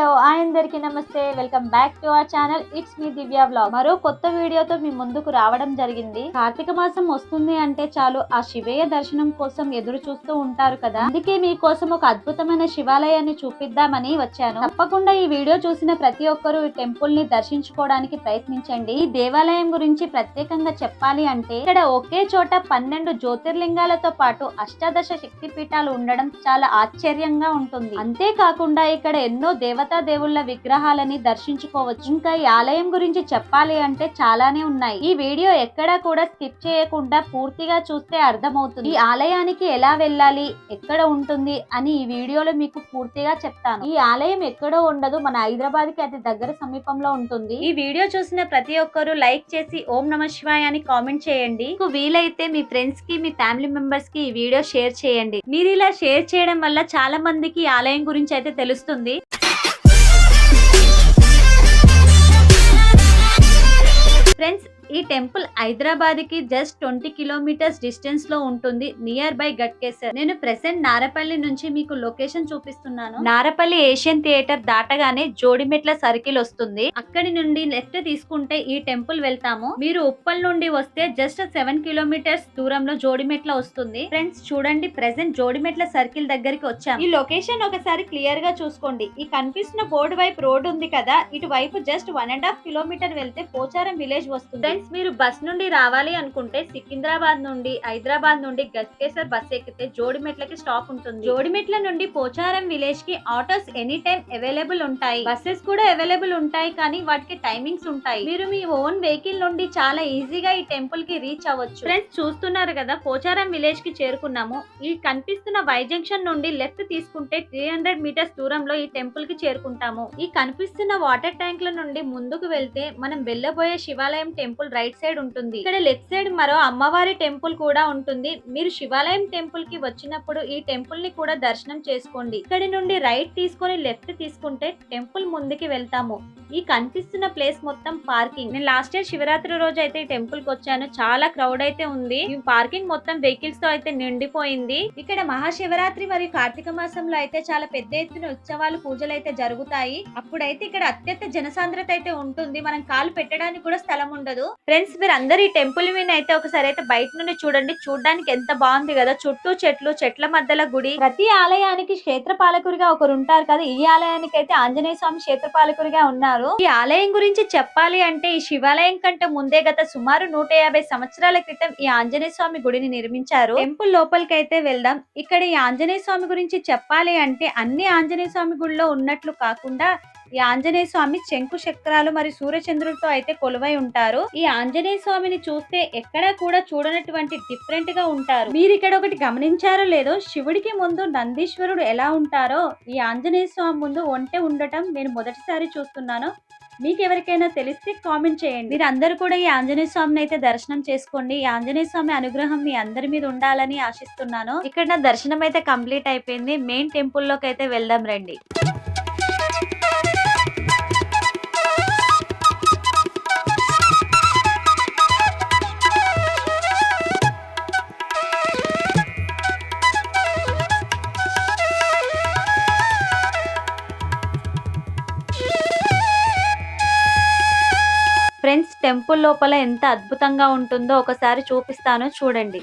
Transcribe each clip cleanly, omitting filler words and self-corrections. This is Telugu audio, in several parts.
హలో అందరికీ నమస్తే, welcome back to our channel. It's me Divya vlog. మరో కొత్త వీడియోతో మీ ముందుకు రావడం జరిగింది. కార్తీక మాసం వస్తుంది అంటే చాలు ఆ శివయ్య దర్శనం కోసం ఎదురు చూస్తూ ఉంటారు కదా. అందుకే మీకోసం ఒక అద్భుతమైన శివాలయాన్ని చూపిద్దామని వచ్చాను. తప్పకుండా ఈ వీడియో చూసిన ప్రతి ఒక్కరూ ఈ టెంపుల్ ని దర్శించుకోవడానికి ప్రయత్నించండి. ఈ దేవాలయం గురించి ప్రత్యేకంగా చెప్పాలి అంటే ఇక్కడ ఒకే చోట 12 జ్యోతిర్లింగాలతో పాటు అష్టాదశ శక్తి పీఠాలు ఉండడం చాలా ఆశ్చర్యంగా ఉంటుంది. అంతేకాకుండా ఇక్కడ ఎన్నో దేవతా దేవుళ్ళ విగ్రహాలని దర్శించుకోవచ్చు. ఇంకా ఈ ఆలయం గురించి చెప్పాలి అంటే చాలానే ఉన్నాయి. ఈ వీడియో ఎక్కడా కూడా స్కిప్ చేయకుండా పూర్తిగా చూస్తే అర్థమవుతుంది. ఈ ఆలయానికి ఎలా వెళ్ళాలి, ఎక్కడ ఉంటుంది అని ఈ వీడియోలో మీకు పూర్తిగా చెప్తాను. ఈ ఆలయం ఎక్కడో ఉండదు, మన హైదరాబాద్ కి అతి దగ్గర సమీపంలో ఉంటుంది. ఈ వీడియో చూసిన ప్రతి ఒక్కరూ లైక్ చేసి ఓం నమ శివాయ అని కామెంట్ చేయండి. మీకు వీలైతే మీ ఫ్రెండ్స్ కి, మీ ఫ్యామిలీ మెంబర్స్ కి ఈ వీడియో షేర్ చేయండి. మీరు ఇలా షేర్ చేయడం వల్ల చాలా మందికి ఈ ఆలయం గురించి అయితే తెలుస్తుంది. ఫ్రెండ్స్, ఈ టెంపుల్ హైదరాబాద్ కి జస్ట్ 20 కిలోమీటర్స్ డిస్టెన్స్ లో ఉంటుంది, నియర్ బై గట్కేసర్. నేను ప్రెసెంట్ నారపల్లి నుంచి మీకు లొకేషన్ చూపిస్తున్నాను. నారపల్లి ఏషియన్ థియేటర్ దాటగానే జోడిమెట్ల సర్కిల్ వస్తుంది. అక్కడి నుండి లెఫ్ట్ తీసుకుంటే ఈ టెంపుల్ వెళ్తాము. మీరు ఉప్పల్ నుండి వస్తే జస్ట్ 7 కిలోమీటర్స్ దూరంలో జోడిమెట్ల వస్తుంది. ఫ్రెండ్స్ చూడండి, ప్రెసెంట్ జోడిమెట్ల సర్కిల్ దగ్గరికి వచ్చాము. ఈ లొకేషన్ ఒకసారి క్లియర్ గా చూసుకోండి. ఈ కనిపిస్తున్న బోర్డు వైపు రోడ్ ఉంది కదా, ఇటు వైపు జస్ట్ 1.5 కిలోమీటర్ వెళ్తే పోచారం విలేజ్ వస్తుంది. మీరు బస్ నుండి రావాలి అనుకుంటే సికింద్రాబాద్ నుండి, హైదరాబాద్ నుండి గట్కేసర్ బస్ ఎక్కితే జోడిమెట్లకి స్టాప్ ఉంటుంది. జోడిమెట్ల నుండి పోచారం విలేజ్ కి ఆటోస్ ఎనీ టైం అవైలబుల్ ఉంటాయి. బస్సెస్ కూడా అవైలబుల్ ఉంటాయి, కానీ వాటికి టైమింగ్స్ ఉంటాయి. మీరు మీ ఓన్ వెహికల్ నుండి చాలా ఈజీగా ఈ టెంపుల్ కి రీచ్ అవ్వచ్చు. ఫ్రెండ్స్ చూస్తున్నారు కదా, పోచారం విలేజ్ కి చేరుకున్నాము. ఈ కనిపిస్తున్న వై జంక్షన్ నుండి లెఫ్ట్ తీసుకుంటే 300 మీటర్స్ దూరంలో ఈ టెంపుల్ కి చేరుకుంటాము. ఈ కనిపిస్తున్న వాటర్ ట్యాంక్ ల నుండి ముందుకు వెళ్తే మనం వెళ్ళబోయే శివాలయం టెంపుల్ రైట్ సైడ్ ఉంటుంది. ఇక్కడ లెఫ్ట్ సైడ్ మరో అమ్మవారి టెంపుల్ కూడా ఉంటుంది. మీరు శివాలయం టెంపుల్ కి వచ్చినప్పుడు ఈ టెంపుల్ ని కూడా దర్శనం చేసుకోండి. ఇక్కడి నుండి రైట్ తీసుకొని లెఫ్ట్ తీసుకుంటే టెంపుల్ ముందుకి వెళ్తాము. ఈ కనిపిస్తున్న ప్లేస్ మొత్తం పార్కింగ్. నేను లాస్ట్ ఇయర్ శివరాత్రి రోజు అయితే ఈ టెంపుల్ కి వచ్చాను. చాలా క్రౌడ్ అయితే ఉంది. ఈ పార్కింగ్ మొత్తం వెహికల్స్ తో అయితే నిండిపోయింది. ఇక్కడ మహాశివరాత్రి మరియు కార్తీక మాసంలో అయితే చాలా పెద్ద ఎత్తున ఉత్సవాలు, పూజలు అయితే జరుగుతాయి. అప్పుడైతే ఇక్కడ అత్యంత జనసాంద్రత అయితే ఉంటుంది. మనం కాలు పెట్టడానికి కూడా స్థలం ఉండదు. ఫ్రెండ్స్ మీరు అందరు ఈ టెంపుల్ మీద అయితే ఒకసారి అయితే బయట నుండి చూడండి. చూడడానికి ఎంత బాగుంది కదా, చుట్టూ చెట్లు, చెట్ల మధ్యలో గుడి. ప్రతి ఆలయానికి క్షేత్రపాలకుడిగా ఒకరు ఉంటారు కదా, ఈ ఆలయానికి అయితే ఆంజనేయ స్వామి క్షేత్రపాలకుడిగా ఉన్నారు. ఈ ఆలయం గురించి చెప్పాలి అంటే ఈ శివాలయం కంటే ముందే గత సుమారు 150 సంవత్సరాల క్రితం ఈ ఆంజనేయ స్వామి గుడిని నిర్మించారు. టెంపుల్ లోపలికి అయితే వెళ్దాం. ఇక్కడ ఈ ఆంజనేయ స్వామి గురించి చెప్పాలి అంటే అన్ని ఆంజనేయ స్వామి గుడిలో ఉన్నట్లు కాకుండా ఈ ఆంజనేయ స్వామి శంకు చక్రాలు మరియు సూర్యచంద్రులతో అయితే కొలువై ఉంటారు. ఈ ఆంజనేయ స్వామిని చూస్తే ఎక్కడా కూడా చూడనటువంటి డిఫరెంట్ గా ఉంటారు. మీరు ఇక్కడ ఒకటి గమనించారో లేదో, శివుడికి ముందు నందీశ్వరుడు ఎలా ఉంటారో ఈ ఆంజనేయ స్వామి ముందు ఒంటె ఉండటం నేను మొదటిసారి చూస్తున్నాను. మీకు ఎవరికైనా తెలిస్తే కామెంట్ చేయండి. మీరు అందరూ కూడా ఈ ఆంజనేయ స్వామిని అయితే దర్శనం చేసుకోండి. ఈ ఆంజనేయ స్వామి అనుగ్రహం మీ అందరి మీద ఉండాలని ఆశిస్తున్నాను. ఇక్కడ నా దర్శనం అయితే కంప్లీట్ అయిపోయింది. మెయిన్ టెంపుల్ లోకి అయితే వెళ్దాం రండి. ఫ్రెండ్స్ టెంపుల్ లోపల ఎంత అద్భుతంగా ఉంటుందో ఒకసారి చూపిస్తాను, చూడండి.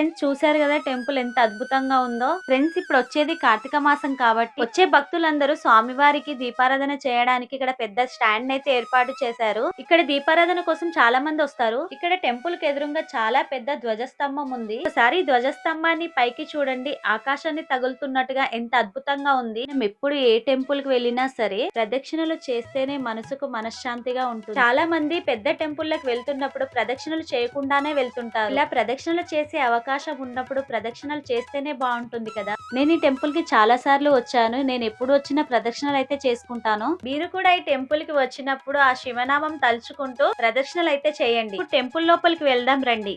ఫ్రెండ్స్ చూసారు కదా టెంపుల్ ఎంత అద్భుతంగా ఉందో. ఫ్రెండ్స్ ఇప్పుడు వచ్చేది కార్తీక మాసం కాబట్టి వచ్చే భక్తులందరూ స్వామివారికి దీపారాధన చేయడానికి ఇక్కడ పెద్ద స్టాండ్ అయితే ఏర్పాటు చేశారు. ఇక్కడ దీపారాధన కోసం చాలా మంది వస్తారు. ఇక్కడ టెంపుల్ కి ఎదురుగా చాలా పెద్ద ధ్వజస్తంభం ఉంది. ఒకసారి ధ్వజస్తంభాన్ని పైకి చూడండి, ఆకాశాన్ని తగులుతున్నట్టుగా ఎంత అద్భుతంగా ఉంది. మనం ఎప్పుడు ఏ టెంపుల్ కి వెళ్ళినా సరే ప్రదక్షిణలు చేస్తేనే మనసుకు మనశ్శాంతిగా ఉంటుంది. చాలా మంది పెద్ద టెంపుల్లకు వెళ్తున్నప్పుడు ప్రదక్షిణలు చేయకుండానే వెళ్తుంటారు. ఇలా ప్రదక్షిణలు చేసే అవకాశం ఉన్నప్పుడు ప్రదక్షిణలు చేస్తేనే బాగుంటుంది కదా. నేను ఈ టెంపుల్ కి చాలా సార్లు వచ్చాను. నేను ఎప్పుడు వచ్చిన ప్రదక్షిణలు అయితే చేసుకుంటాను. మీరు కూడా ఈ టెంపుల్ కి వచ్చినప్పుడు ఆ శివనామం తలుచుకుంటూ ప్రదక్షిణలు అయితే చేయండి. ఇప్పుడు టెంపుల్ లోపలికి వెళ్దాం రండి.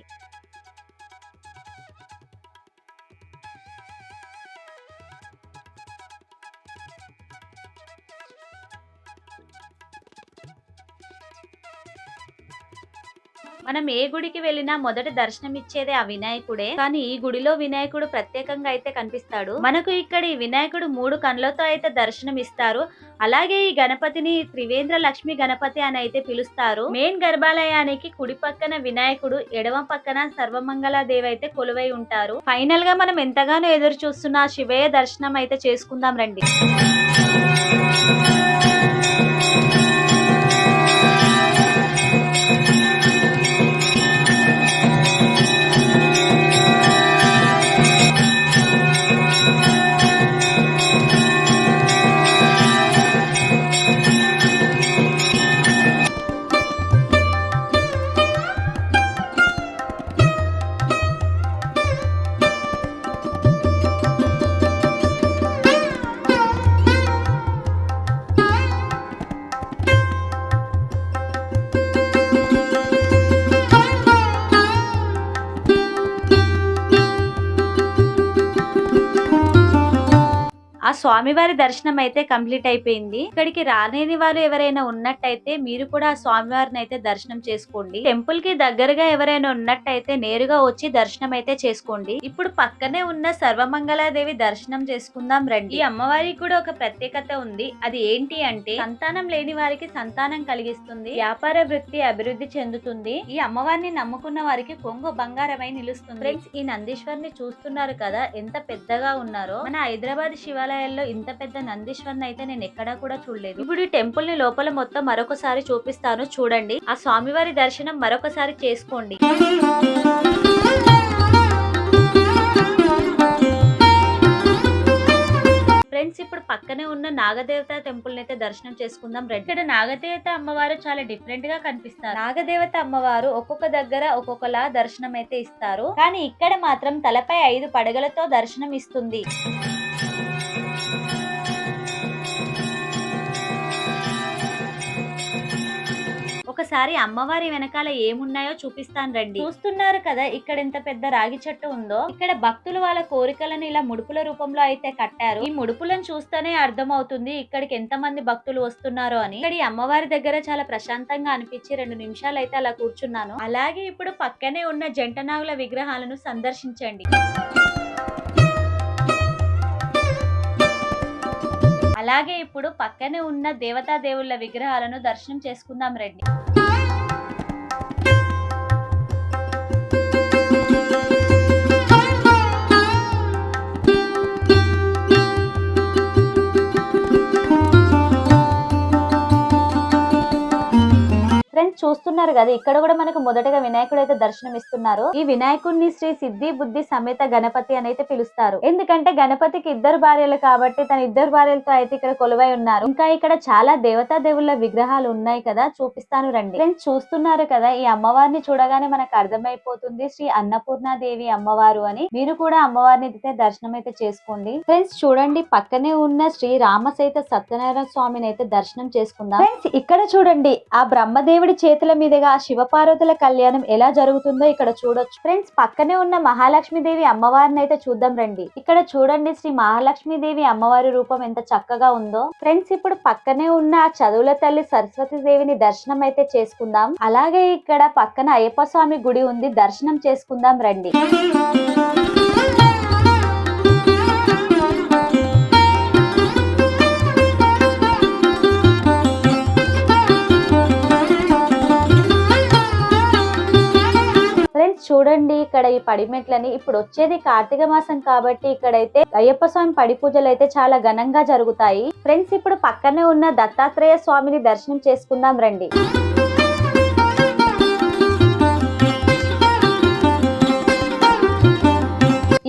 మనం ఏ గుడికి వెళ్ళినా మొదటి దర్శనం ఇచ్చేదే ఆ వినాయకుడే. కానీ ఈ గుడిలో వినాయకుడు ప్రత్యేకంగా అయితే కనిపిస్తాడు. మనకు ఇక్కడ ఈ వినాయకుడు 3 కన్నులతో అయితే దర్శనం ఇస్తారు. అలాగే ఈ గణపతిని త్రివేంద్ర లక్ష్మి గణపతి అని అయితే పిలుస్తారు. మెయిన్ గర్భాలయానికి కుడి పక్కన వినాయకుడు, ఎడమ పక్కన సర్వమంగళ దేవి అయితే కొలువై ఉంటారు. ఫైనల్ గా మనం ఎంతగానో ఎదురు చూస్తున్న శివయ్య దర్శనం అయితే చేసుకుందాం రండి. ఆ స్వామివారి దర్శనం అయితే కంప్లీట్ అయిపోయింది. ఇక్కడికి రాలేని వారు ఎవరైనా ఉన్నట్టయితే మీరు కూడా ఆ స్వామివారిని అయితే దర్శనం చేసుకోండి. టెంపుల్ కి దగ్గరగా ఎవరైనా ఉన్నట్టయితే నేరుగా వచ్చి దర్శనం అయితే చేసుకోండి. ఇప్పుడు పక్కనే ఉన్న సర్వమంగళాదేవి దర్శనం చేసుకుందాం రండి. ఈ అమ్మవారికి కూడా ఒక ప్రత్యేకత ఉంది. అది ఏంటి అంటే సంతానం లేని వారికి సంతానం కలిగిస్తుంది, వ్యాపార వృత్తి అభివృద్ధి చెందుతుంది. ఈ అమ్మవారిని నమ్ముకున్న వారికి కొంగు బంగారమై నిలుస్తుంది. ఫ్రెండ్స్, ఈ నందీశ్వరిని చూస్తున్నారు కదా ఎంత పెద్దగా ఉన్నారో. మన హైదరాబాద్ శివాలయ ఇంత పెద్ద నందీశ్వరిని అయితే నేను ఎక్కడా కూడా చూడలేదు. ఇప్పుడు ఈ టెంపుల్ ని లోపల మొత్తం మరొకసారి చూపిస్తాను చూడండి. ఆ స్వామివారి దర్శనం మరొకసారి చేసుకోండి. ఫ్రెండ్స్, ఇప్పుడు పక్కనే ఉన్న నాగదేవత టెంపుల్ అయితే దర్శనం చేసుకుందాం రండి. ఇక్కడ నాగదేవత అమ్మవారు చాలా డిఫరెంట్ గా కనిపిస్తారు. నాగదేవత అమ్మవారు ఒక్కొక్క దగ్గర ఒక్కొక్కలా దర్శనం అయితే ఇస్తారు. కానీ ఇక్కడ మాత్రం తలపై 5 పడగలతో దర్శనం ఇస్తుంది. ఒకసారి అమ్మవారి వెనకాల ఏమున్నాయో చూపిస్తాను రండి. చూస్తున్నారు కదా ఇక్కడ ఎంత పెద్ద రాగి చెట్టు ఉందో. ఇక్కడ భక్తులు వాళ్ళ కోరికలను ఇలా ముడుపుల రూపంలో అయితే కట్టారు. ఈ ముడుపులను చూస్తేనే అర్థం అవుతుంది ఇక్కడికి ఎంత మంది భక్తులు వస్తున్నారో అని. ఇక్కడ ఈ అమ్మవారి దగ్గర చాలా ప్రశాంతంగా అనిపించి 2 నిమిషాలు అయితే అలా కూర్చున్నాను. అలాగే ఇప్పుడు పక్కనే ఉన్న జంటనాగుల విగ్రహాలను సందర్శించండి. అలాగే ఇప్పుడు పక్కనే ఉన్న దేవతా దేవుళ్ళ విగ్రహాలను దర్శనం చేసుకుందాం రండి. ఫ్రెండ్స్, చూస్తున్నారు కదా ఇక్కడ కూడా మనకు మొదటగా వినాయకుడు అయితే దర్శనం ఇస్తున్నారు. ఈ వినాయకుడిని శ్రీ సిద్ధి బుద్ధి సమేత గణపతి అని అయితే పిలుస్తారు. ఎందుకంటే గణపతికి 2 భార్యలు కాబట్టి తన 2 భార్యలతో అయితే ఇక్కడ కొలువై ఉన్నారు. ఇంకా ఇక్కడ చాలా దేవతా దేవుళ్ళ విగ్రహాలు ఉన్నాయి కదా, చూపిస్తాను రండి. ఫ్రెండ్స్, చూస్తున్నారు కదా ఈ అమ్మవారిని చూడగానే మనకు అర్థమైపోతుంది శ్రీ అన్నపూర్ణాదేవి అమ్మవారు అని. మీరు కూడా అమ్మవారిని అయితే దర్శనం అయితే చేసుకోండి. ఫ్రెండ్స్, చూడండి పక్కనే ఉన్న శ్రీ రామసైత సత్యనారాయణ స్వామిని అయితే దర్శనం చేసుకుందాం. ఫ్రెండ్స్, ఇక్కడ చూడండి ఆ బ్రహ్మదేవుడి చేతుల మీదుగా శివపార్వతుల కళ్యాణం ఎలా జరుగుతుందో ఇక్కడ చూడొచ్చు. ఫ్రెండ్స్, పక్కనే ఉన్న మహాలక్ష్మీదేవి అమ్మవారిని అయితే చూద్దాం రండి. ఇక్కడ చూడండి శ్రీ మహాలక్ష్మీదేవి అమ్మవారి రూపం ఎంత చక్కగా ఉందో. ఫ్రెండ్స్, ఇప్పుడు పక్కనే ఉన్న చదువుల తల్లి సరస్వతి దేవిని దర్శనం అయితే చేసుకుందాం. అలాగే ఇక్కడ పక్కన అయ్యప్ప స్వామి గుడి ఉంది, దర్శనం చేసుకుందాం రండి. చూడండి ఇక్కడ ఈ పడిమెట్లని. ఇప్పుడు వచ్చేది కార్తీక మాసం కాబట్టి ఇక్కడైతే అయ్యప్ప స్వామి పడి పూజలు అయితే చాలా ఘనంగా జరుగుతాయి. ఫ్రెండ్స్ ఇప్పుడు పక్కనే ఉన్న దత్తాత్రేయ స్వామిని దర్శనం చేసుకుందాం రండి.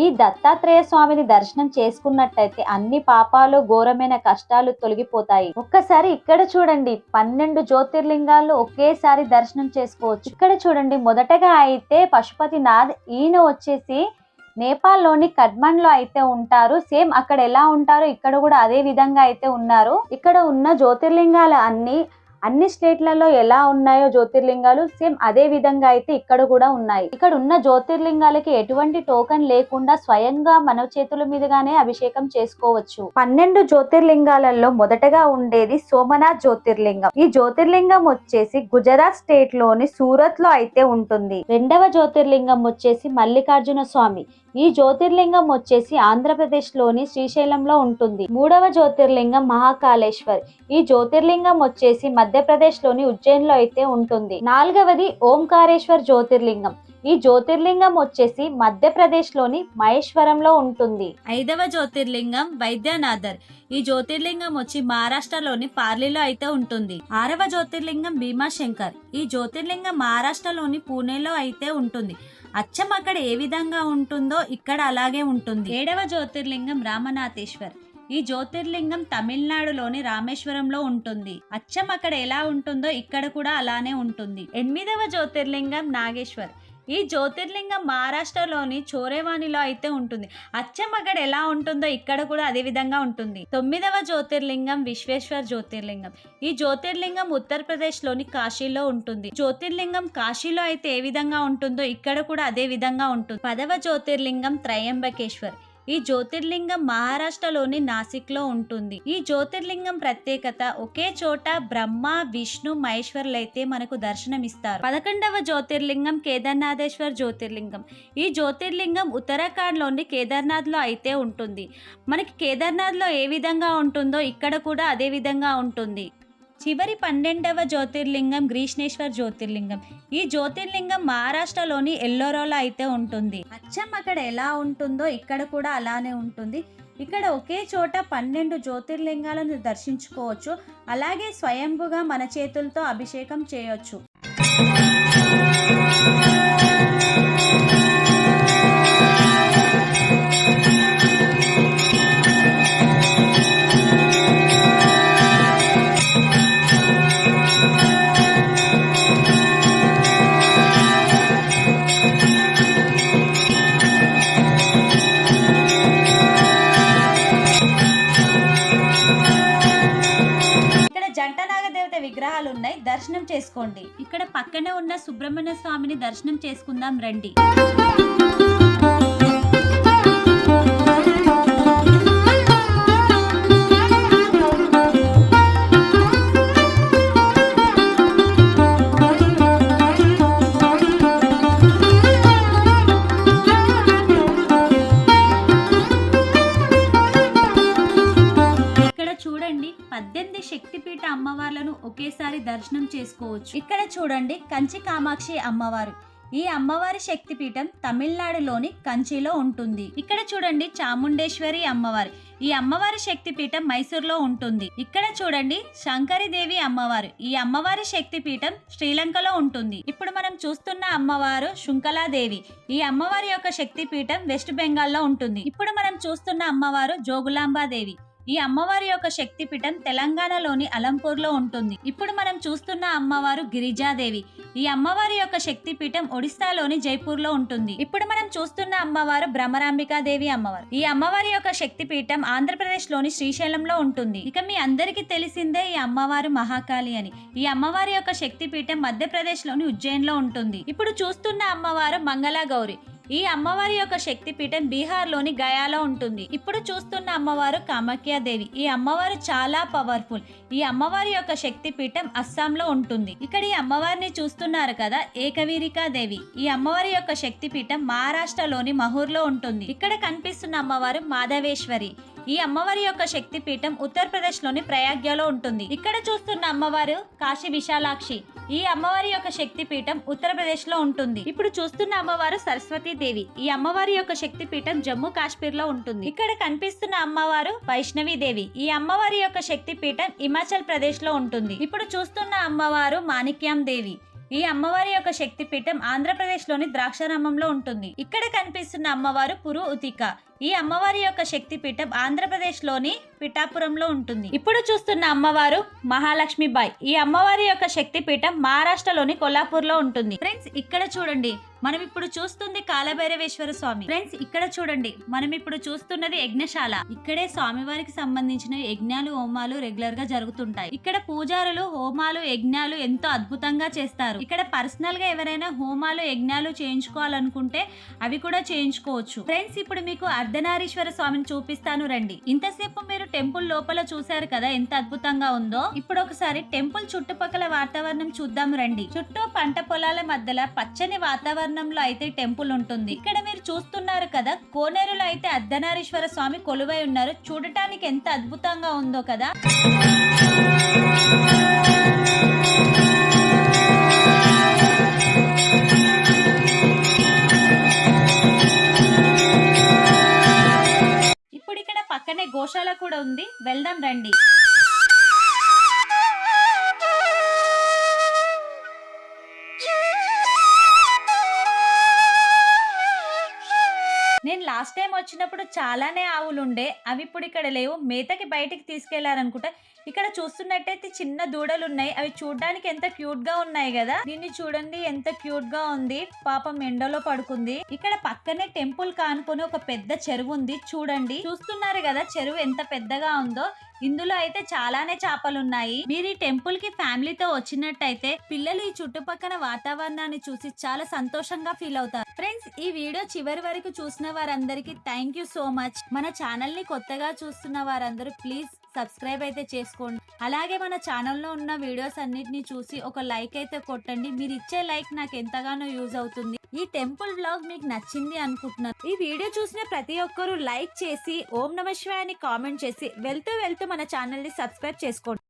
ఈ దత్తాత్రేయ స్వామిని దర్శనం చేసుకున్నట్టయితే అన్ని పాపాలు, ఘోరమైన కష్టాలు తొలగిపోతాయి. ఒక్కసారి ఇక్కడ చూడండి, 12 జ్యోతిర్లింగాలు ఒకేసారి దర్శనం చేసుకోవచ్చు. ఇక్కడ చూడండి, మొదటగా అయితే పశుపతినాథ్, ఈయన వచ్చేసి నేపాల్లోని కఠ్మండ్ లో అయితే ఉంటారు. సేమ్ అక్కడ ఎలా ఉంటారో ఇక్కడ కూడా అదే విధంగా అయితే ఉన్నారు. ఇక్కడ ఉన్న జ్యోతిర్లింగాలు అన్ని స్టేట్లలో ఎలా ఉన్నాయో జ్యోతిర్లింగాలు సేమ్ అదే విధంగా అయితే ఇక్కడ కూడా ఉన్నాయి. ఇక్కడ ఉన్న జ్యోతిర్లింగాలకి ఎటువంటి టోకన్ లేకుండా స్వయంగా మన చేతుల మీదుగానే అభిషేకం చేసుకోవచ్చు. 12 జ్యోతిర్లింగాలలో మొదటగా ఉండేది సోమనాథ్ జ్యోతిర్లింగం. ఈ జ్యోతిర్లింగం వచ్చేసి గుజరాత్ స్టేట్ లోని సూరత్ లో అయితే ఉంటుంది. రెండవ జ్యోతిర్లింగం వచ్చేసి మల్లికార్జున స్వామి. ఈ జ్యోతిర్లింగం వచ్చేసి ఆంధ్రప్రదేశ్ లోని శ్రీశైలంలో ఉంటుంది. మూడవ జ్యోతిర్లింగం మహాకాళేశ్వర్. ఈ జ్యోతిర్లింగం వచ్చేసి మధ్యప్రదేశ్ లోని ఉజ్జయిన్ లో అయితే ఉంటుంది. నాలుగవది ఓంకారేశ్వర్ జ్యోతిర్లింగం. ఈ జ్యోతిర్లింగం వచ్చేసి మధ్యప్రదేశ్ లోని మహేశ్వరంలో ఉంటుంది. ఐదవ జ్యోతిర్లింగం వైద్యనాథర్. ఈ జ్యోతిర్లింగం వచ్చి మహారాష్ట్రలోని పార్లీలో అయితే ఉంటుంది. ఆరవ జ్యోతిర్లింగం భీమాశంకర్. ఈ జ్యోతిర్లింగం మహారాష్ట్రలోని పూణేలో అయితే ఉంటుంది. అచ్చం అక్కడ ఏ విధంగా ఉంటుందో ఇక్కడ అలాగే ఉంటుంది. ఏడవ జ్యోతిర్లింగం రామనాథేశ్వర్. ఈ జ్యోతిర్లింగం తమిళనాడులోని రామేశ్వరంలో ఉంటుంది. అచ్చం అక్కడ ఎలా ఉంటుందో ఇక్కడ కూడా అలానే ఉంటుంది. ఎనిమిదవ జ్యోతిర్లింగం నాగేశ్వర్. ఈ జ్యోతిర్లింగం మహారాష్ట్రలోని చోరేవానిలో అయితే ఉంటుంది. అచ్చం అక్కడ ఎలా ఉంటుందో ఇక్కడ కూడా అదే విధంగా ఉంటుంది. తొమ్మిదవ జ్యోతిర్లింగం విశ్వేశ్వర్ జ్యోతిర్లింగం. ఈ జ్యోతిర్లింగం ఉత్తరప్రదేశ్ లోని కాశీలో ఉంటుంది. జ్యోతిర్లింగం కాశీలో అయితే ఏ విధంగా ఉంటుందో ఇక్కడ కూడా అదే విధంగా ఉంటుంది. 10వ జ్యోతిర్లింగం త్రయంబకేశ్వర్. ఈ జ్యోతిర్లింగం మహారాష్ట్రలోని నాసిక్ లో ఉంటుంది. ఈ జ్యోతిర్లింగం ప్రత్యేకత ఒకే చోట బ్రహ్మ, విష్ణు, మహేశ్వరులు అయితే మనకు దర్శనమిస్తారు. 11వ జ్యోతిర్లింగం కేదార్నాథేశ్వర్ జ్యోతిర్లింగం. ఈ జ్యోతిర్లింగం ఉత్తరాఖండ్ లోని కేదార్నాథ్ లో అయితే ఉంటుంది. మనకి కేదార్నాథ్ లో ఏ విధంగా ఉంటుందో ఇక్కడ కూడా అదే విధంగా ఉంటుంది. చివరి 12వ జ్యోతిర్లింగం గ్రీష్ణేశ్వర్ జ్యోతిర్లింగం. ఈ జ్యోతిర్లింగం మహారాష్ట్రలోని ఎల్లోరాలో అయితే ఉంటుంది. అచ్చం అక్కడ ఎలా ఉంటుందో ఇక్కడ కూడా అలానే ఉంటుంది. ఇక్కడ ఒకే చోట 12 జ్యోతిర్లింగాలను దర్శించుకోవచ్చు. అలాగే స్వయంభుగా మన చేతులతో అభిషేకం చేయొచ్చు. విగ్రహాలు ఉన్నాయి, దర్శనం చేసుకోండి. ఇక్కడ పక్కనే ఉన్న సుబ్రహ్మణ్య స్వామిని దర్శనం చేసుకుందాం రండి. చూడండి, 18 శక్తిపీఠ అమ్మవార్లను ఒకేసారి దర్శనం చేసుకోవచ్చు. ఇక్కడ చూడండి, కంచి కామాక్షి అమ్మవారు. ఈ అమ్మవారి శక్తిపీఠం తమిళనాడులోని కంచిలో ఉంటుంది. ఇక్కడ చూడండి, చాముండేశ్వరి అమ్మవారు. ఈ అమ్మవారి శక్తిపీఠం మైసూర్లో ఉంటుంది. ఇక్కడ చూడండి, శంకరిదేవి అమ్మవారు. ఈ అమ్మవారి శక్తిపీఠం శ్రీలంకలో ఉంటుంది. ఇప్పుడు మనం చూస్తున్న అమ్మవారు శుంకలాదేవి. ఈ అమ్మవారి యొక్క శక్తిపీఠం వెస్ట్ బెంగాల్లో ఉంటుంది. ఇప్పుడు మనం చూస్తున్న అమ్మవారు జోగులాంబాదేవి. ఈ అమ్మవారి యొక్క శక్తిపీఠం తెలంగాణలోని అలంపూర్లో ఉంటుంది. ఇప్పుడు మనం చూస్తున్న అమ్మవారు గిరిజాదేవి. ఈ అమ్మవారి యొక్క శక్తిపీఠం ఒడిస్సాలోని జైపూర్లో ఉంటుంది. ఇప్పుడు మనం చూస్తున్న అమ్మవారు భ్రమరాంబికాదేవి అమ్మవారు. ఈ అమ్మవారి యొక్క శక్తిపీఠం ఆంధ్రప్రదేశ్ లోని శ్రీశైలంలో ఉంటుంది. ఇక మీ అందరికీ తెలిసిందే ఈ అమ్మవారు మహాకాళి అని. ఈ అమ్మవారి యొక్క శక్తిపీఠం మధ్యప్రదేశ్ లోని ఉజ్జయిన్ లో ఉంటుంది. ఇప్పుడు చూస్తున్న అమ్మవారు మంగళ గౌరి. ఈ అమ్మవారి యొక్క శక్తిపీఠం బీహార్ లోని గయాలో ఉంటుంది. ఇప్పుడు చూస్తున్న అమ్మవారు కామాఖ్యాదేవి. ఈ అమ్మవారు చాలా పవర్ఫుల్. ఈ అమ్మవారి యొక్క శక్తిపీఠం అస్సాంలో ఉంటుంది. ఇక్కడ ఈ అమ్మవారిని చూస్తున్నారు కదా, ఏకవీరికాదేవి. ఈ అమ్మవారి యొక్క శక్తిపీఠం మహారాష్ట్రలోని మహూర్లో ఉంటుంది. ఇక్కడ కనిపిస్తున్న అమ్మవారు మాధవేశ్వరి. ఈ అమ్మవారి యొక్క శక్తిపీఠం ఉత్తరప్రదేశ్ లోని ప్రయాగ్లో ఉంటుంది. ఇక్కడ చూస్తున్న అమ్మవారు కాశీ విశాలాక్షి. ఈ అమ్మవారి యొక్క శక్తి పీఠం ఉత్తరప్రదేశ్ లో ఉంటుంది. ఇప్పుడు చూస్తున్న అమ్మవారు సరస్వతి దేవి. ఈ అమ్మవారి యొక్క శక్తి పీఠం జమ్మూ కాశ్మీర్ లో ఉంటుంది. ఇక్కడ కనిపిస్తున్న అమ్మవారు వైష్ణవి దేవి. ఈ అమ్మవారి యొక్క శక్తి పీఠం హిమాచల్ ప్రదేశ్ లో ఉంటుంది. ఇప్పుడు చూస్తున్న అమ్మవారు మాణిక్యం దేవి. ఈ అమ్మవారి యొక్క శక్తి పీఠం ఆంధ్రప్రదేశ్ లోని ద్రాక్షారామంలో ఉంటుంది. ఇక్కడ కనిపిస్తున్న అమ్మవారు పురు ఉతిక. ఈ అమ్మవారి యొక్క శక్తి పీఠం ఆంధ్రప్రదేశ్ లోని పిఠాపురంలో ఉంటుంది. ఇప్పుడు చూస్తున్న అమ్మవారు మహాలక్ష్మి బాయ్. ఈ అమ్మవారి యొక్క శక్తి పీఠం మహారాష్ట్రలోని కొల్లాపూర్ లో ఉంటుంది. ఫ్రెండ్స్ ఇక్కడ చూడండి, మనం ఇప్పుడు చూస్తుంది కాలభైరవేశ్వర స్వామి. ఫ్రెండ్స్ ఇక్కడ చూడండి, మనం ఇప్పుడు చూస్తున్నది యజ్ఞశాల. ఇక్కడే స్వామివారికి సంబంధించిన యజ్ఞాలు హోమాలు రెగ్యులర్ గా జరుగుతుంటాయి. ఇక్కడ పూజారులు హోమాలు యజ్ఞాలు ఎంతో అద్భుతంగా చేస్తారు. ఇక్కడ పర్సనల్ గా ఎవరైనా హోమాలు యజ్ఞాలు చేయించుకోవాలనుకుంటే అవి కూడా చేయించుకోవచ్చు. ఫ్రెండ్స్ ఇప్పుడు మీకు అర్ధనారీశ్వర స్వామిని చూపిస్తాను రండి. ఇంతసేపు మీరు టెంపుల్ లోపల చూశారు కదా ఎంత అద్భుతంగా ఉందో. ఇప్పుడు ఒకసారి టెంపుల్ చుట్టుపక్కల వాతావరణం చూద్దాం రండి. చుట్టూ పంట పొలాల మధ్యలో పచ్చని వాతావరణంలో అయితే టెంపుల్ ఉంటుంది. ఇక్కడ మీరు చూస్తున్నారు కదా, కోనేరులో అయితే అర్ధనారీశ్వర స్వామి కొలువై ఉన్నారు. చూడటానికి ఎంత అద్భుతంగా ఉందో కదా. ఇప్పుడు ఇక్కడ పక్కనే గోశాల కూడా ఉంది, వెళ్దాం రండి. నేను లాస్ట్ టైం వచ్చినప్పుడు చాలానే ఆవులు ఉండే, అవి ఇప్పుడు ఇక్కడ లేవు. మేతకి బయటికి తీసుకెళ్లారనుకుంటా. ఇక్కడ చూస్తున్నట్టయితే చిన్న దూడలు ఉన్నాయి. అవి చూడడానికి ఎంత క్యూట్ గా ఉన్నాయి కదా. దీన్ని చూడండి ఎంత క్యూట్ గా ఉంది. పాపం ఎండలో పడుకుంది. ఇక్కడ పక్కనే టెంపుల్ కానుకొని ఒక పెద్ద చెరువు ఉంది. చూడండి, చూస్తున్నారు కదా చెరువు ఎంత పెద్దగా ఉందో. ఇందులో అయితే చాలానే చేపలు ఉన్నాయి. మీరు ఈ టెంపుల్ కి ఫ్యామిలీతో వచ్చినట్టయితే పిల్లలు ఈ చుట్టుపక్కల వాతావరణాన్ని చూసి చాలా సంతోషంగా ఫీల్ అవుతారు. ఫ్రెండ్స్ ఈ వీడియో చివరి వరకు చూసిన వారందరికీ థ్యాంక్ యూ సో మచ్. మన ఛానల్ ని కొత్తగా చూస్తున్న వారందరూ ప్లీజ్ సబ్స్క్రైబ్ అయితే చేసుకోండి. అలాగే మన ఛానల్లో ఉన్న వీడియోస్ అన్నిటిని చూసి ఒక లైక్ అయితే కొట్టండి. మీరు ఇచ్చే లైక్ నాకు ఎంతగానో యూజ్ అవుతుంది. ఈ టెంపుల్ వ్లాగ్ మీకు నచ్చింది అనుకుంటున్నాను. ఈ వీడియో చూసిన ప్రతి ఒక్కరూ లైక్ చేసి ఓం నమః శివాయ అని కామెంట్ చేసి వెళ్తూ మన ఛానల్ ని సబ్స్క్రైబ్ చేసుకోండి.